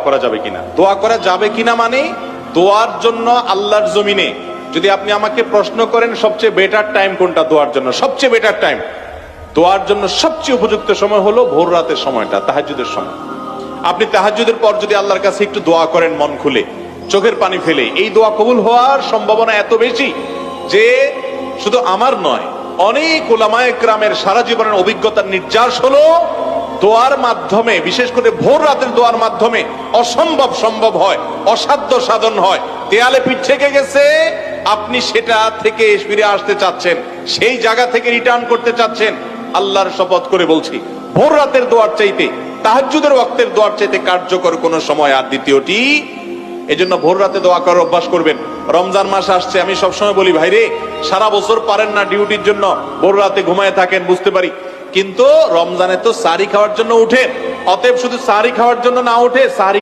করা যাবে কিনা। দোয়া করা যাবে কিনা মানে দোয়ার জন্য আল্লাহর জমিনে যদি আপনি আমাকে প্রশ্ন করেন সবচেয়ে বেটার টাইম কোনটা দোয়ার জন্য, সবচেয়ে বেটার টাইম দোয়ার জন্য সবচেয়ে উপযুক্ত সময় হলো ভোর রাতের সময়টা, তাহাজ্জুদের সময়। আপনি তাহাজ্জুদের পর যদি আল্লাহর কাছে একটু দোয়া করেন মন খুলে, চোখের পানি ফেলে, এই দোয়া কবুল হওয়ার সম্ভাবনা এত বেশি যে শুধু আমার নয়, অনেক উলামায়ে কেরামের সারা জীবনের অভিজ্ঞতার নির্যাস হলো দোয়ার মাধ্যমে, বিশেষ করে ভোর রাতের দোয়ার মাধ্যমে অসম্ভব সম্ভব হয়, অসাধ্য সাধন হয়। দেয়ালে পিঠ থেকে গেছে, আপনি সেটা থেকে ফিরে আসতে চাচ্ছেন, সেই জায়গা থেকে রিটার্ন করতে চাচ্ছেন। আল্লাহর শপথ করে বলছি, ভোর রাতের দোয়ার চাইতে, তাহাজ্জুদের ওয়াক্তের দোয়ার চাইতে কার্যকর কোন সময় আর দ্বিতীয়টি। এজন্য ভোর রাতে দোয়া করার অভ্যাস করবেন। রমজান মাস আসছে, আমি সবসময় বলি ভাইরে, সারা বছর পারেন না ডিউটির জন্য, ভোর রাতে ঘুমায় থাকেন, বুঝতে পারি, কিন্তু রমজানে তো সাহরি খাওয়ার জন্য উঠেন। অতএব শুধু সাহরি খাওয়ার জন্য না উঠে সাহরি